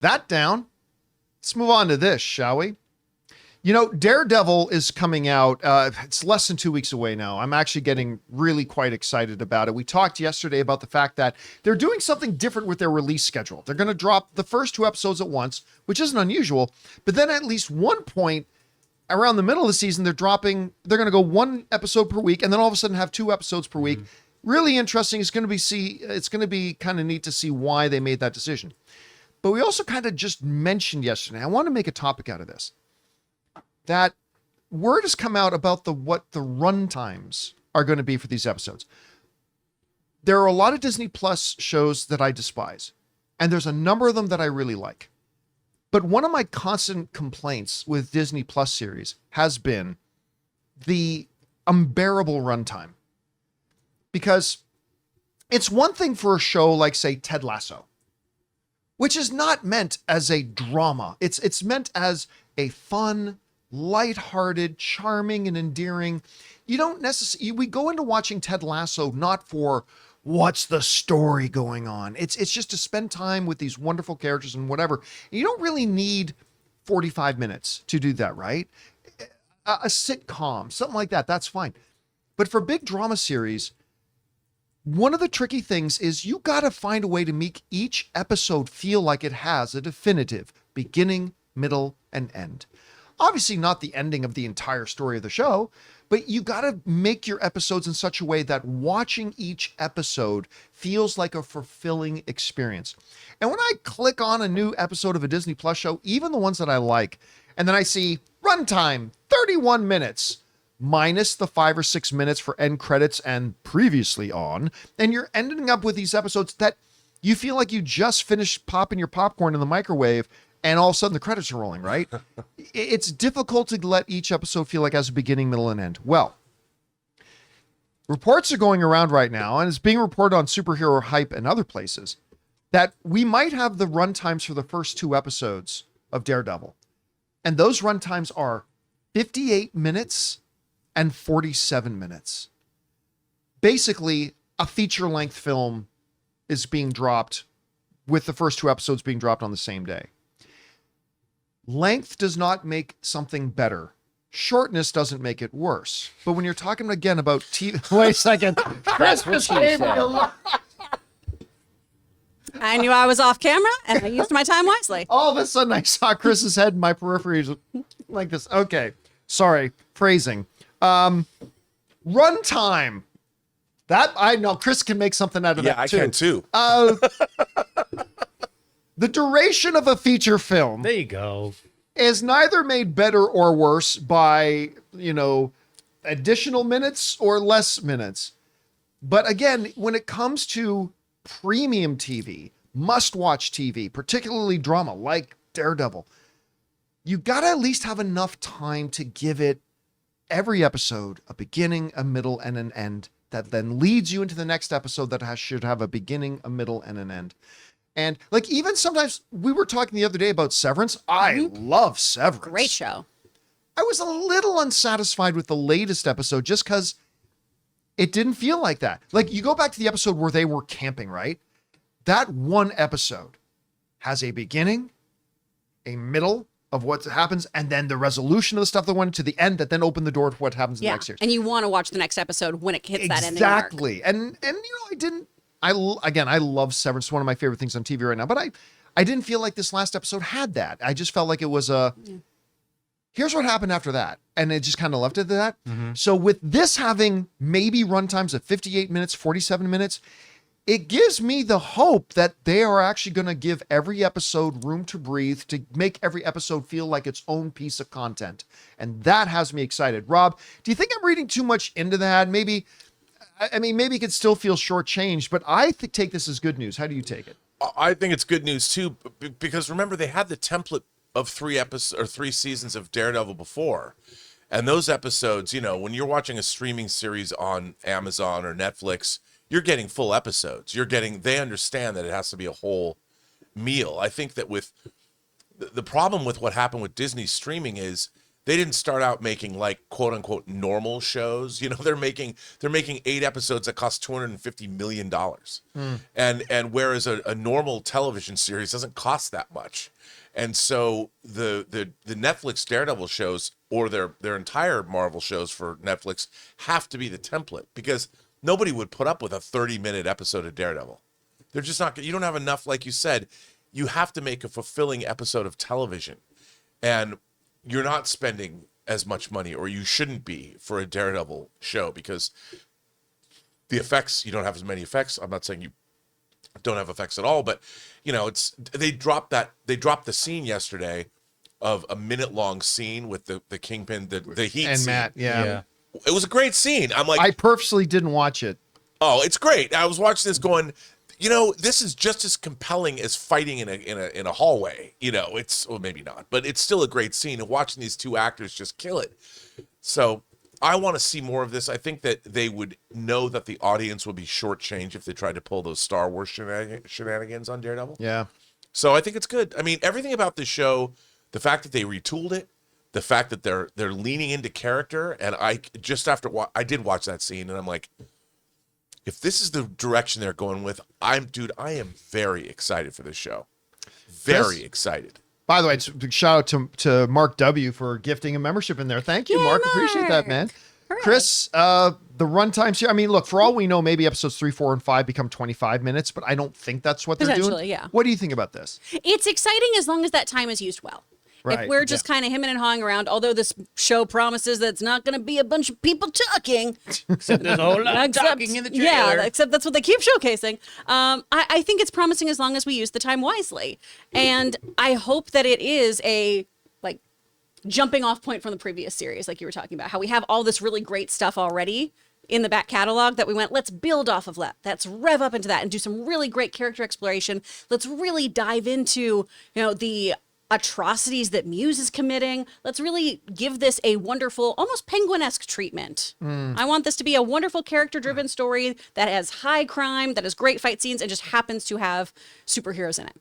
that down. Let's move on to this, shall we? You know, Daredevil is coming out. It's less than 2 weeks away now. I'm actually getting really quite excited about it. We talked yesterday about the fact that they're doing something different with their release schedule. They're going to drop the first 2 episodes at once, which isn't unusual. But then at least one point around the middle of the season, they're going to go 1 episode per week, and then all of a sudden have 2 episodes per week. Really interesting. It's going to be kind of neat to see why they made that decision. But we also kind of just mentioned yesterday, I want to make a topic out of this, that word has come out about what the runtimes are going to be for these episodes. There are a lot of Disney Plus shows that I despise, and there's a number of them that I really like. But one of my constant complaints with Disney Plus series has been the unbearable runtime. Because it's one thing for a show like, say, Ted Lasso, which is not meant as a drama. It's meant as a fun, lighthearted, charming, and endearing. You don't necessarily, we go into watching Ted Lasso not for what's the story going on. It's just to spend time with these wonderful characters and whatever. You don't really need 45 minutes to do that, right? A sitcom, something like that, that's fine. But for big drama series, one of the tricky things is you got to find a way to make each episode feel like it has a definitive beginning, middle, and end. Obviously not the ending of the entire story of the show, but you got to make your episodes in such a way that watching each episode feels like a fulfilling experience. And when I click on a new episode of a Disney Plus show, even the ones that I like, and then I see runtime 31 minutes, minus the 5 or 6 minutes for end credits and previously on, and you're ending up with these episodes that you feel like you just finished popping your popcorn in the microwave and all of a sudden the credits are rolling, right? It's difficult to let each episode feel like it has a beginning, middle, and end. Well, reports are going around right now, and it's being reported on Superhero Hype and other places, that we might have the runtimes for the first 2 episodes of Daredevil. And those runtimes are 58 minutes and 47 minutes. Basically, a feature-length film is being dropped with the first 2 episodes being dropped on the same day. Length does not make something better. Shortness doesn't make it worse. But when you're talking again about TV... Wait a second. That's what she said. I knew I was off camera, and I used my time wisely. All of a sudden, I saw Chris's head in my periphery like this. Okay. Sorry. Phrasing. Runtime. That, I know, Chris can make something out of that, too. Yeah, I can, too. The duration of a feature film... There you go. ...is neither made better or worse by, additional minutes or less minutes. But again, when it comes to premium TV, must-watch TV, particularly drama like Daredevil, you got to at least have enough time to give it every episode a beginning, a middle, and an end that then leads you into the next episode that should have a beginning, a middle, and an end. And like even sometimes we were talking the other day about Severance. I love Severance. Great show. I was a little unsatisfied with the latest episode just because it didn't feel like that. Like you go back to the episode where they were camping, right? That one episode has a beginning, a middle of what happens, and then the resolution of the stuff that went to the end that then opened the door to what happens in the next year. And you want to watch the next episode when it hits that ending mark. Exactly. And I love Severance. It's one of my favorite things on TV right now, but I didn't feel like this last episode had that. I just felt like it was here's what happened after that. And it just kind of left it at that. Mm-hmm. So with this having maybe runtimes of 58 minutes, 47 minutes, it gives me the hope that they are actually going to give every episode room to breathe, to make every episode feel like its own piece of content. And that has me excited. Rob, do you think I'm reading too much into that? Maybe it could still feel shortchanged, but I take this as good news. How do you take it? I think it's good news too, because remember they had the template of 3 seasons of Daredevil before. And those episodes, when you're watching a streaming series on Amazon or Netflix, you're getting full episodes. They understand that it has to be a whole meal. I think that with the problem with what happened with Disney streaming is they didn't start out making like quote unquote normal shows. You know, they're making 8 episodes that cost $250 million. And whereas a normal television series doesn't cost that much. And so the Netflix Daredevil shows, or their entire Marvel shows for Netflix, have to be the template, because nobody would put up with a 30-minute episode of Daredevil. They're just not, you don't have enough, like you said. You have to make a fulfilling episode of television. And you're not spending as much money, or you shouldn't be, for a Daredevil show, because the effects, you don't have as many effects. I'm not saying you don't have effects at all, but you know, they dropped the scene yesterday of a minute-long scene with the Kingpin, the heat And scene. Matt, yeah. It was a great scene. I'm like, I purposely didn't watch it. oh, it's great. I was watching this going, you know, this is just as compelling as fighting in a hallway. You know, well, maybe not, but it's still a great scene. And watching these two actors just kill it. So I want to see more of this. I think that they would know that the audience would be shortchanged if they tried to pull those Star Wars shenanigans on Daredevil. Yeah. So I think it's good. I mean, everything about this show, the fact that they retooled it, the fact that they're leaning into character, and I did watch that scene, and I'm like, if this is the direction they're going with, I am very excited for this show. Very excited. By the way, it's a shout out to Mark W. for gifting a membership in there. Thank you, Yay, Mark. Mark. Appreciate that, man. Hooray. Chris, the runtimes here. I mean, look, for all we know, maybe episodes 3, 4, and 5 become 25 minutes, but I don't think that's what they're doing. Potentially, yeah. What do you think about this? It's exciting as long as that time is used well. Right, If we're just kind of hemming and hawing around, although this show promises that it's not going to be a bunch of people talking. Except there's a whole lot of talking in the trailer. Yeah, except that's what they keep showcasing. I think it's promising as long as we use the time wisely. And I hope that it is a jumping off point from the previous series, like you were talking about, how we have all this really great stuff already in the back catalog that we went, let's build off of that. Let's rev up into that and do some really great character exploration. Let's really dive into, the atrocities that Muse is committing. Let's really give this a wonderful, almost Penguin-esque treatment. I want this to be a wonderful character-driven story that has high crime, that has great fight scenes, and just happens to have superheroes in it.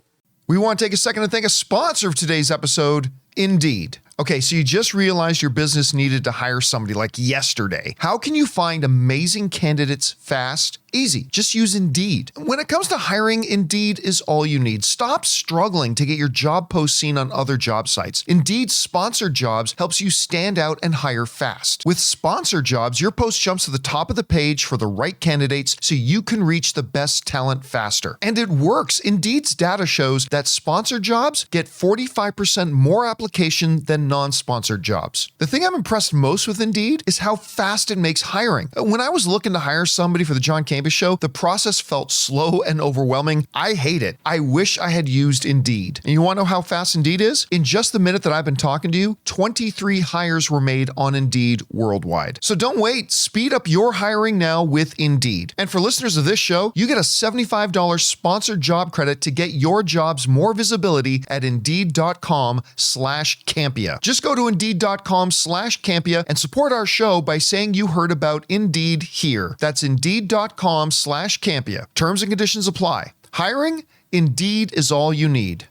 We want to take a second to thank a sponsor of today's episode, Indeed. Okay, so you just realized your business needed to hire somebody like yesterday. How can you find amazing candidates fast? Easy. Just use Indeed. When it comes to hiring, Indeed is all you need. Stop struggling to get your job post seen on other job sites. Indeed's sponsored jobs helps you stand out and hire fast. With sponsored jobs, your post jumps to the top of the page for the right candidates so you can reach the best talent faster. And it works. Indeed's data shows that sponsored jobs get 45% more application than non-sponsored jobs. The thing I'm impressed most with Indeed is how fast it makes hiring. When I was looking to hire somebody for the John Campea Show, the process felt slow and overwhelming. I hate it. I wish I had used Indeed. And you want to know how fast Indeed is? In just the minute that I've been talking to you, 23 hires were made on Indeed worldwide. So don't wait. Speed up your hiring now with Indeed. And for listeners of this show, you get a $75 sponsored job credit to get your jobs more visibility at Indeed.com/Campea. Just go to Indeed.com/Campea and support our show by saying you heard about Indeed here. That's Indeed.com/Campea. Terms and conditions apply. Hiring? Indeed is all you need.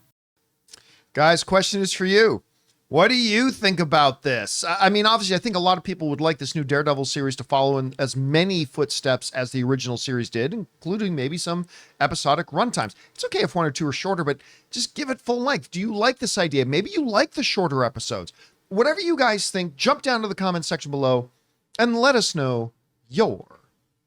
Guys, question is for you. What do you think about this? I mean, obviously, I think a lot of people would like this new Daredevil series to follow in as many footsteps as the original series did, including maybe some episodic runtimes. It's okay if one or two are shorter, but just give it full length. Do you like this idea? Maybe you like the shorter episodes. Whatever you guys think, jump down to the comment section below and let us know your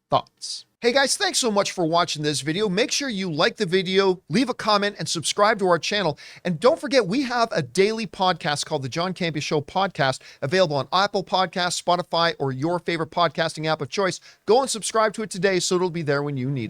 thoughts. Hey guys, thanks so much for watching this video. Make sure you like the video, leave a comment, and subscribe to our channel. And don't forget, we have a daily podcast called the John Campea Show podcast, available on Apple Podcasts, Spotify, or your favorite podcasting app of choice. Go and subscribe to it today so it'll be there when you need it.